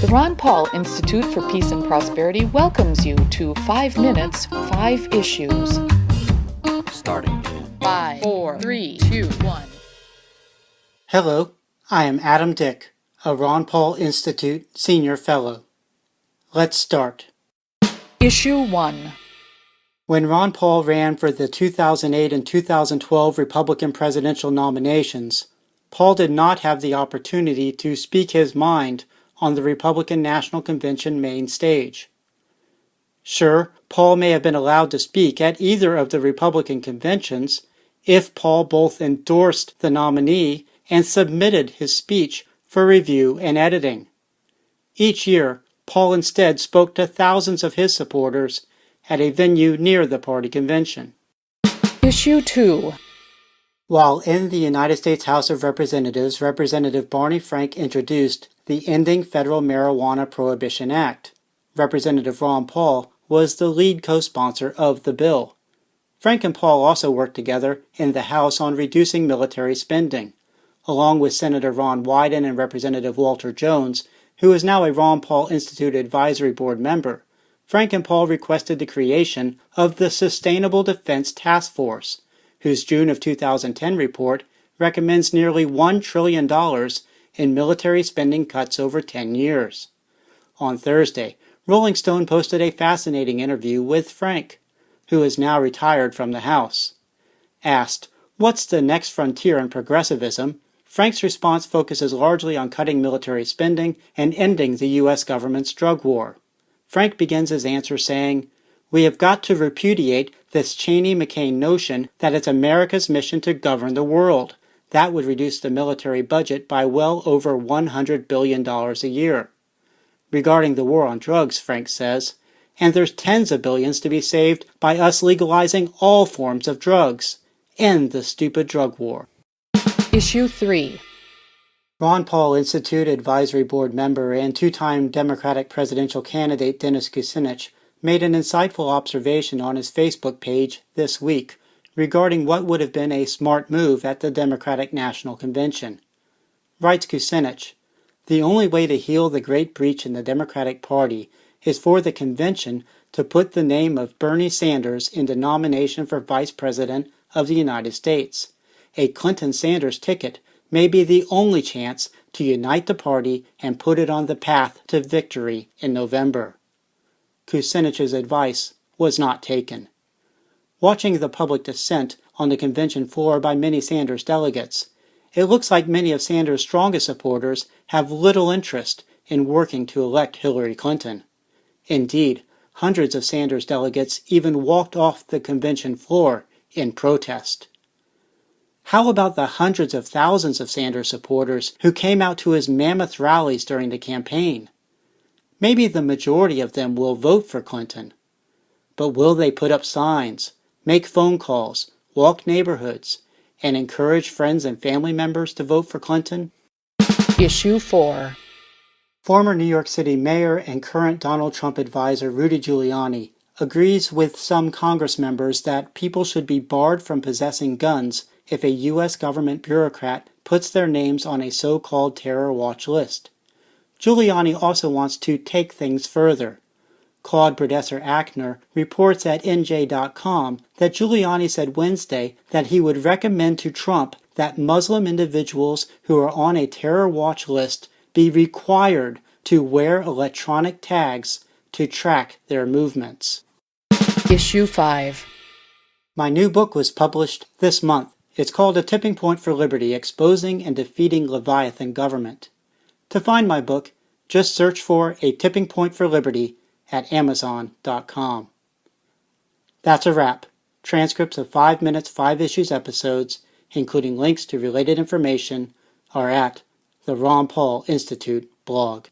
The Ron Paul Institute for Peace and Prosperity welcomes you to 5 Minutes, 5 Issues. Starting in 5, 4, 3, 2, 1. Hello, I am Adam Dick, a Ron Paul Institute Senior Fellow. Let's start. Issue 1. When Ron Paul ran for the 2008 and 2012 Republican presidential nominations, Paul did not have the opportunity to speak his mind on the Republican National Convention main stage. Sure, Paul may have been allowed to speak at either of the Republican conventions if Paul both endorsed the nominee and submitted his speech for review and editing. Each year, Paul instead spoke to thousands of his supporters at a venue near the party convention. Issue 2. While in the United States House of Representatives, Representative Barney Frank introduced the Ending Federal Marijuana Prohibition Act. Representative Ron Paul was the lead co-sponsor of the bill. Frank and Paul also worked together in the House on reducing military spending, along with Senator Ron Wyden and Representative Walter Jones, who is now a Ron Paul Institute Advisory Board member. Frank and Paul requested the creation of the Sustainable Defense Task Force, whose June of 2010 report recommends nearly $1 trillion in military spending cuts over 10 years. On Thursday, Rolling Stone posted a fascinating interview with Frank, who is now retired from the House. Asked, "What's the next frontier in progressivism?" Frank's response focuses largely on cutting military spending and ending the U.S. government's drug war. Frank begins his answer saying, "We have got to repudiate this Cheney-McCain notion that it's America's mission to govern the world. That would reduce the military budget by well over $100 billion a year." Regarding the war on drugs, Frank says, "And there's tens of billions to be saved by us legalizing all forms of drugs. End the stupid drug war." Issue 3. Ron Paul Institute Advisory Board member and two-time Democratic presidential candidate Dennis Kucinich made an insightful observation on his Facebook page this week regarding what would have been a smart move at the Democratic National Convention. Writes Kucinich, "The only way to heal the great breach in the Democratic Party is for the convention to put the name of Bernie Sanders in the nomination for Vice President of the United States. A Clinton-Sanders ticket may be the only chance to unite the party and put it on the path to victory in November." Kucinich's advice was not taken. Watching the public dissent on the convention floor by many Sanders delegates, it looks like many of Sanders' strongest supporters have little interest in working to elect Hillary Clinton. Indeed, hundreds of Sanders delegates even walked off the convention floor in protest. How about the hundreds of thousands of Sanders supporters who came out to his mammoth rallies during the campaign? Maybe the majority of them will vote for Clinton. But will they put up signs, make phone calls, walk neighborhoods, and encourage friends and family members to vote for Clinton? Issue 4. Former New York City Mayor and current Donald Trump advisor Rudy Giuliani agrees with some Congress members that people should be barred from possessing guns if a U.S. government bureaucrat puts their names on a so-called terror watch list. Giuliani also wants to take things further. Claude Brodesser-Akner reports at NJ.com that Giuliani said Wednesday that he would recommend to Trump that Muslim individuals who are on a terror watch list be required to wear electronic tags to track their movements. Issue 5. My new book was published this month. It's called A Tipping Point for Liberty, Exposing and Defeating Leviathan Government. To find my book, just search for A Tipping Point for Liberty at Amazon.com. That's a wrap. Transcripts of 5 Minutes, 5 Issues episodes, including links to related information, are at the Ron Paul Institute blog.